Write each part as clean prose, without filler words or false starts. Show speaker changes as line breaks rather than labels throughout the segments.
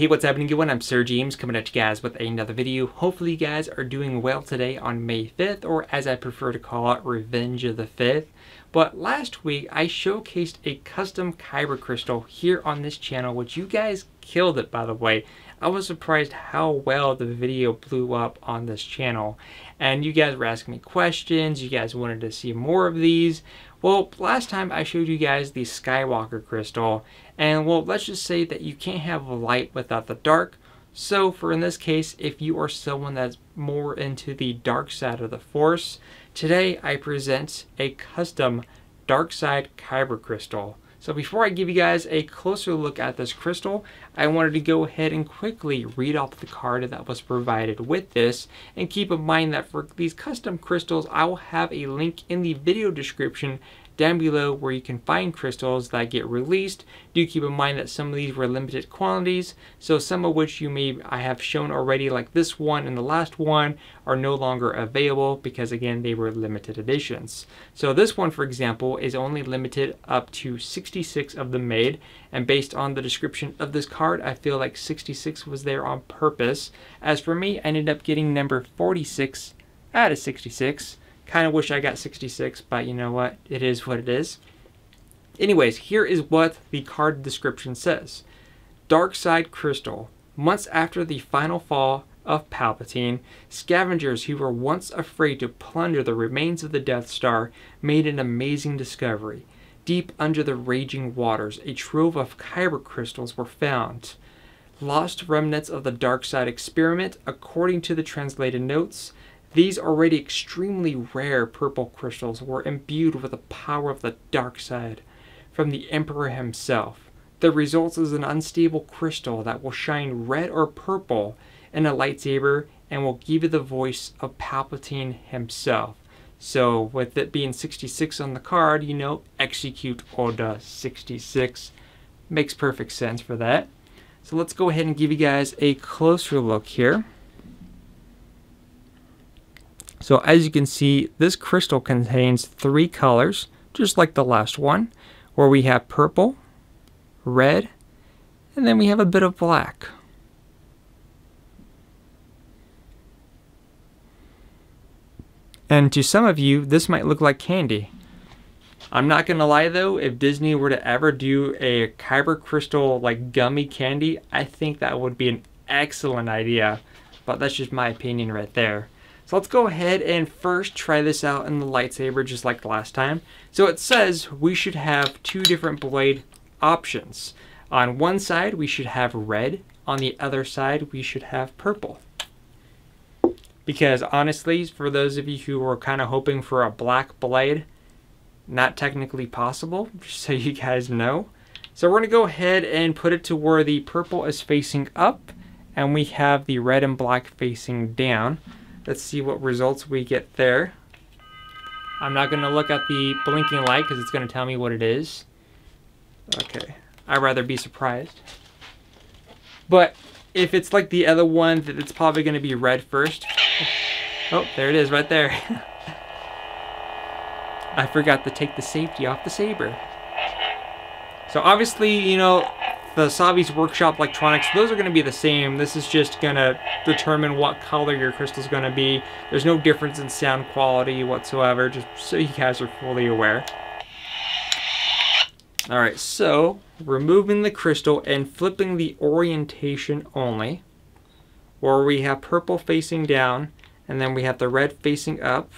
Hey, what's happening everyone? I'm SirJames coming at you guys with another video. Hopefully you guys are doing well today on May 5th, or as I prefer to call it, Revenge of the 5th. But last week I showcased a custom Kyber crystal here on this channel, which you guys killed it, by the way. I was surprised how well the video blew up on this channel. And you guys were asking me questions, you guys wanted to see more of these. Well, last time I showed you guys the Skywalker crystal, and well, let's just say that you can't have light without the dark. So for in this case, if you are someone that's more into the dark side of the Force, today I present a custom dark side Kyber crystal. So before I give you guys a closer look at this crystal, I wanted to go ahead and quickly read off the card that was provided with this. And keep in mind that for these custom crystals, I will have a link in the video description down below where you can find crystals that get released. Do keep in mind that some of these were limited quantities, so some of which I have shown already, like this one and the last one, are no longer available because again they were limited editions. So this one, for example, is only limited up to 66 of them made, and based on the description of this card, I feel like 66 was there on purpose. As for me, I ended up getting number 46 out of 66. Kind of wish I got 66, but you know what? It is what it is. Anyways, here is what the card description says. Dark Side Crystal. Months after the final fall of Palpatine, scavengers who were once afraid to plunder the remains of the Death Star made an amazing discovery. Deep under the raging waters, a trove of Kyber crystals were found. Lost remnants of the Dark Side experiment, according to the translated notes. These already extremely rare purple crystals were imbued with the power of the dark side from the Emperor himself. The result is an unstable crystal that will shine red or purple in a lightsaber and will give you the voice of Palpatine himself. So with it being 66 on the card, you know, execute Order 66. Makes perfect sense for that. So let's go ahead and give you guys a closer look here. So as you can see, this crystal contains 3 colors, just like the last one, where we have purple, red, and then we have a bit of black. And to some of you, this might look like candy. I'm not gonna lie though, if Disney were to ever do a Kyber crystal like gummy candy, I think that would be an excellent idea. But that's just my opinion right there. So let's go ahead and first try this out in the lightsaber just like last time. So it says we should have 2 different blade options. On one side we should have red, on the other side we should have purple. Because honestly, for those of you who were kind of hoping for a black blade, not technically possible, just so you guys know. So we're going to go ahead and put it to where the purple is facing up and we have the red and black facing down. Let's see what results we get there. I'm not going to look at the blinking light because it's going to tell me what it is. Okay, I'd rather be surprised. But if it's like the other one, that it's probably going to be red first. Oh, there it is right there. I forgot to take the safety off the saber. So obviously, you know, the Savi's Workshop electronics, those are going to be the same. This is just going to determine what color your crystal is going to be. There's no difference in sound quality whatsoever, just so you guys are fully aware. Alright, so removing the crystal and flipping the orientation only, where we have purple facing down and then we have the red facing up.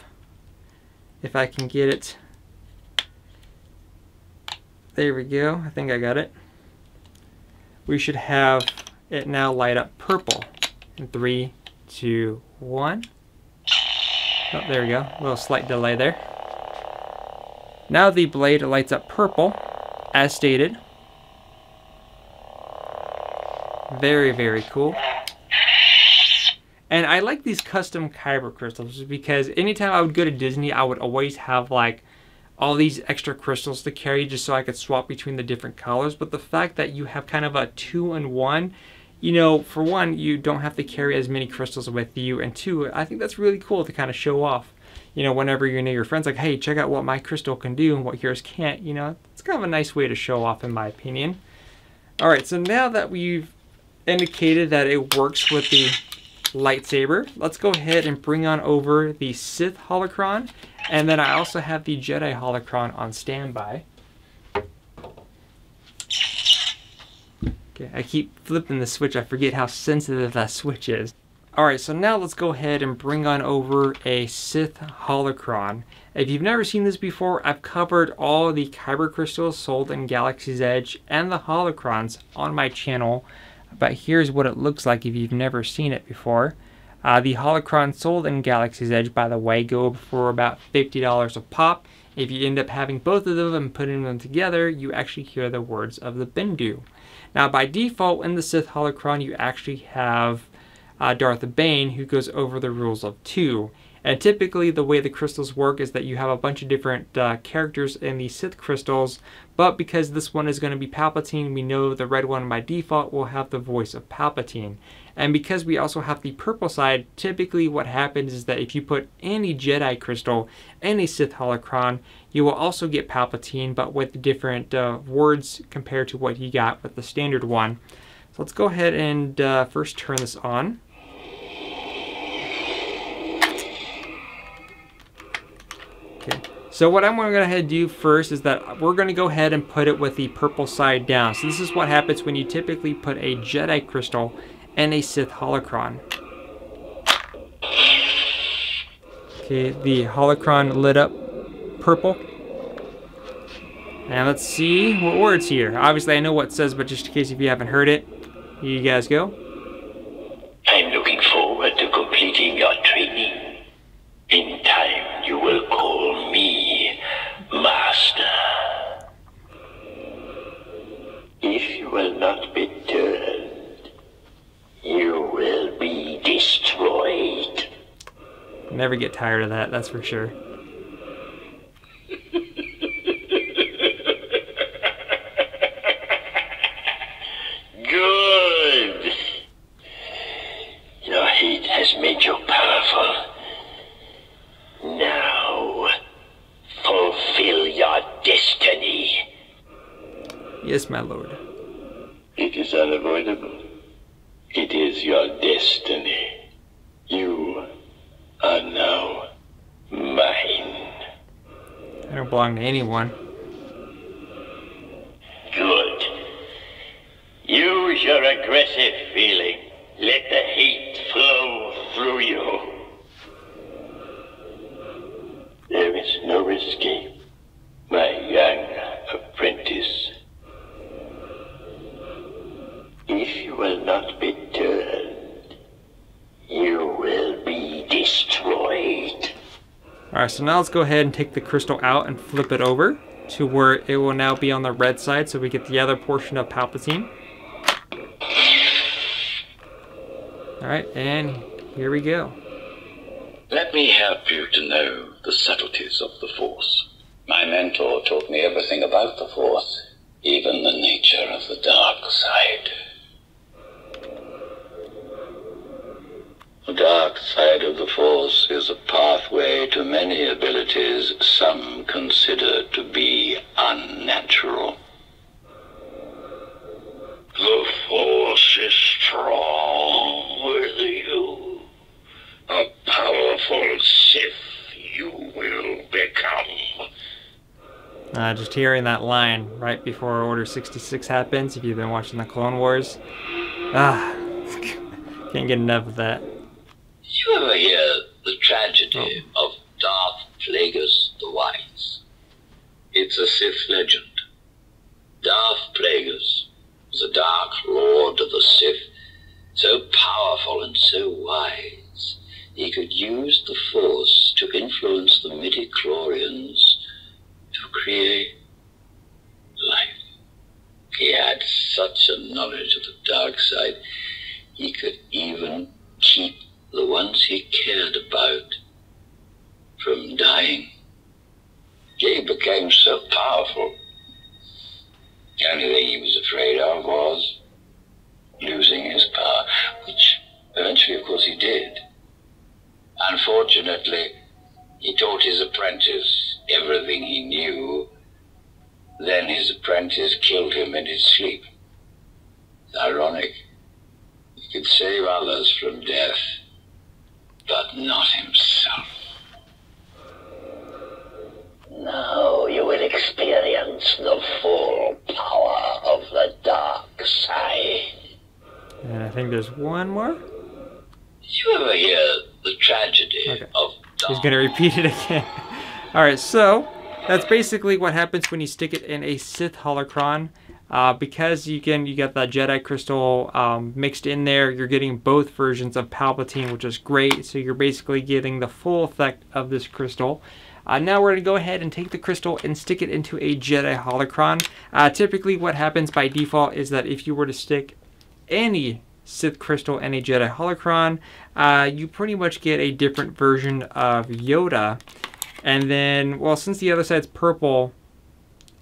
If I can get it. There we go. I think I got it. We should have it now light up purple. In 3, 2, 1. Oh, there we go. A little slight delay there. Now the blade lights up purple, as stated. Very, very cool. And I like these custom Kyber crystals because anytime I would go to Disney, I would always have like all these extra crystals to carry just so I could swap between the different colors. But the fact that you have kind of a 2-in-1, you know, for one, you don't have to carry as many crystals with you, and 2, I think that's really cool to kind of show off, you know, whenever you're near your friends, like, hey, check out what my crystal can do and what yours can't. You know, it's kind of a nice way to show off in my opinion. All right, so now that we've indicated that it works with the lightsaber. Let's go ahead and bring on over the Sith holocron, and then I also have the Jedi holocron on standby. Okay, I keep flipping the switch. I forget how sensitive that switch is. Alright, so now let's go ahead and bring on over a Sith holocron. If you've never seen this before, I've covered all the Kyber crystals sold in Galaxy's Edge and the holocrons on my channel. But here's what it looks like if you've never seen it before. The holocrons sold in Galaxy's Edge, by the way, go for about $50 a pop. If you end up having both of them and putting them together, you actually hear the words of the Bendu. Now, by default, in the Sith holocron, you actually have Darth Bane, who goes over the rules of 2. And typically the way the crystals work is that you have a bunch of different characters in the Sith crystals, but because this one is going to be Palpatine, we know the red one by default will have the voice of Palpatine. And because we also have the purple side, typically what happens is that if you put any Jedi crystal in a Sith holocron, you will also get Palpatine, but with different words compared to what you got with the standard one. So let's go ahead and first turn this on. Okay. So what I'm going to go ahead and do first is that we're going to go ahead and put it with the purple side down. So this is what happens when you typically put a Jedi crystal in a Sith holocron. Okay, the holocron lit up purple. And let's see what words here. Obviously I know what it says, but just in case if you haven't heard it, here you guys go.
I'm looking forward to completing your training. In time, you will call me Master. If you will not be turned, you will be destroyed.
Never get tired of that, that's for sure.
Good. Your hate has made you powerful. Now, fulfill your destiny.
Yes, my lord.
It is unavoidable. It is your destiny. You are now mine.
I don't belong to anyone.
Good. Use your aggressive feeling. Let the hate flow through you. There is no escape, my young apprentice. If you will not be turned, you will be destroyed.
Alright, so now let's go ahead and take the crystal out and flip it over to where it will now be on the red side, so we get the other portion of Palpatine. Alright, and here we go.
Let me help you to know the subtleties of the Force. My mentor taught me everything about the Force, even the nature of the dark side. The dark side of the Force is a pathway to many abilities some consider to be unnatural.
The Force is strong with you. A powerful Sith you will become.
Just hearing that line right before Order 66 happens, if you've been watching the Clone Wars. Can't get enough of that.
You ever hear the tragedy of Darth Plagueis the Wise? It's a Sith legend. Darth Plagueis was a dark lord of the Sith, so powerful and so wise, he could use the Force to influence the midichlorians to create life. He had such a knowledge of the dark side, he could even keep the ones he cared about from dying. He became so powerful. The only thing he was afraid of was losing his power, which eventually, of course, he did. Unfortunately, he taught his apprentice everything he knew. Then his apprentice killed him in his sleep. It's ironic. could save others from death, but not himself. Now you will experience the full power of the dark side.
And I think there's one more.
You ever hear the tragedy of dark?
He's gonna repeat it again. Alright, so that's basically what happens when you stick it in a Sith holocron. Because you got the Jedi crystal mixed in there, you're getting both versions of Palpatine, which is great. So you're basically getting the full effect of this crystal. Now we're going to go ahead and take the crystal and stick it into a Jedi holocron. Typically what happens by default is that if you were to stick any Sith crystal in a Jedi holocron, you pretty much get a different version of Yoda. And then, well, since the other side's purple,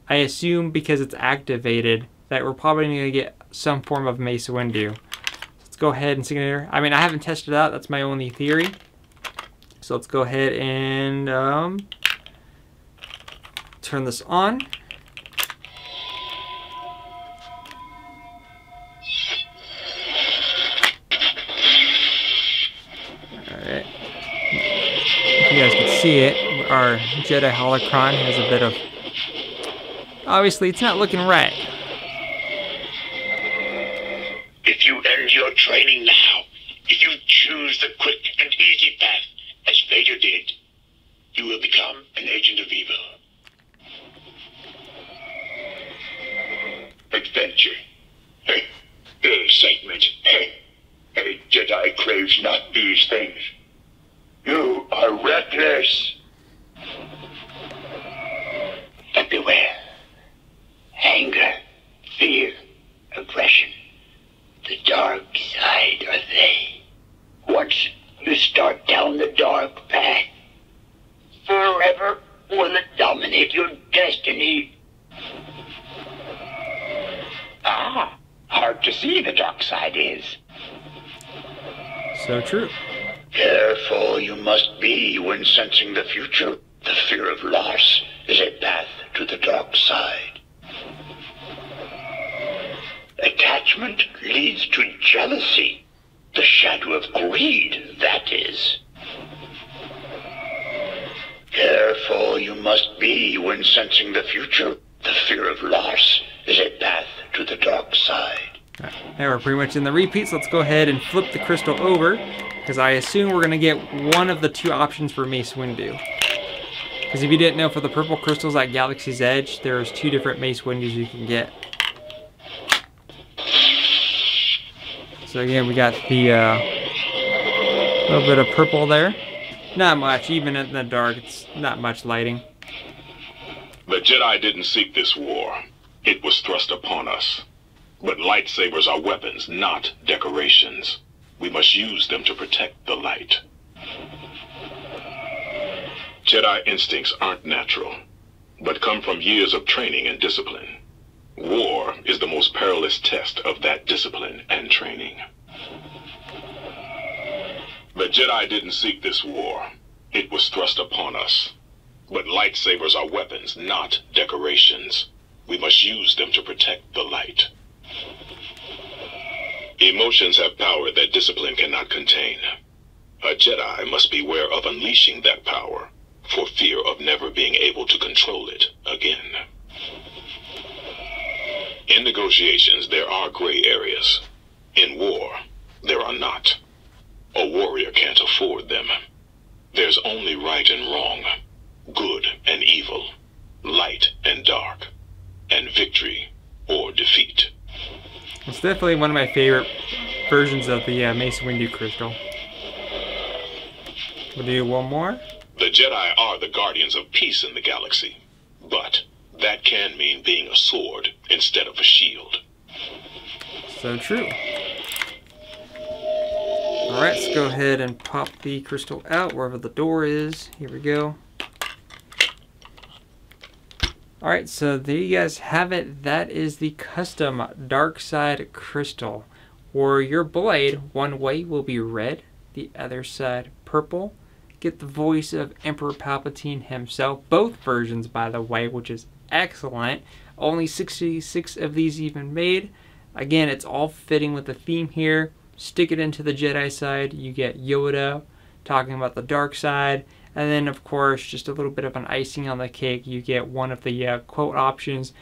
I assume because it's activated that we're probably going to get some form of Mace Windu. Let's go ahead and stick it here. I mean, I haven't tested it out. That's my only theory. So let's go ahead and turn this on. Alright. If you guys can see it, our Jedi holocron has a bit of... Obviously, it's not looking right.
If you end your training now, if you choose the quick and easy path, as Vader did, you will become an agent of evil. Adventure. Excitement. A Jedi craves not these things. You are reckless. But beware. Anger, fear, aggression. The dark side are they. Once you start down the dark path, forever will it dominate your destiny. Ah, hard to see the dark side is.
So true.
Careful you must be when sensing the future. The fear of loss is a path to the dark side. Attachment leads to jealousy. The shadow of greed, that is. Careful you must be when sensing the future. The fear of loss is a path to the dark side.
Right, now we're pretty much in the repeats. Let's go ahead and flip the crystal over, because I assume we're going to get one of the two options for Mace Windu. Because if you didn't know, for the purple crystals at Galaxy's Edge, there's two different Mace Windus you can get. So again, we got the little bit of purple there. Not much, even in the dark, it's not much lighting.
The Jedi didn't seek this war. It was thrust upon us. But lightsabers are weapons, not decorations. We must use them to protect the light. Jedi instincts aren't natural, but come from years of training and discipline. War is the most perilous test of that discipline and training. The Jedi didn't seek this war. It was thrust upon us. But lightsabers are weapons, not decorations. We must use them to protect the light. Emotions have power that discipline cannot contain. A Jedi must beware of unleashing that power, for fear of never being able to control it again. In negotiations, there are gray areas. In war, there are not. A warrior can't afford them. There's only right and wrong, good and evil, light and dark, and victory or defeat.
It's definitely one of my favorite versions of the Mace Windu crystal. We'll do one more.
The Jedi are the guardians of peace in the galaxy, but that can mean being a sword instead of a shield.
So true. Alright, let's go ahead and pop the crystal out wherever the door is. Here we go. Alright, so there you guys have it. That is the custom dark side crystal. Or your blade, one way will be red, the other side purple. Get the voice of Emperor Palpatine himself. Both versions, by the way, which is excellent. Only 66 of these even made. Again, it's all fitting with the theme here. stick it into the Jedi side, you get Yoda talking about the dark side. And then, of course, just a little bit of an icing on the cake, you get one of the quote options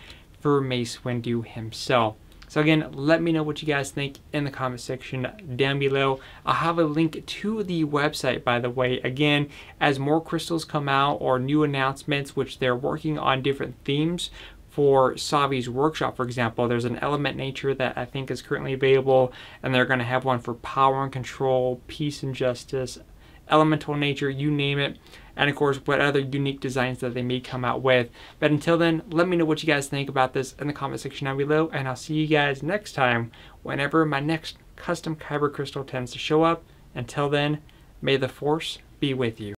for Mace Windu himself. So again, let me know what you guys think in the comment section down below. I'll have a link to the website, by the way. Again, as more crystals come out or new announcements, which they're working on different themes for Savi's workshop, for example. There's an element nature that I think is currently available, and they're going to have one for power and control, peace and justice, elemental nature, you name it, and of course what other unique designs that they may come out with. But until then, let me know what you guys think about this in the comment section down below, and I'll see you guys next time whenever my next custom Kyber crystal tends to show up. Until then, may the Force be with you.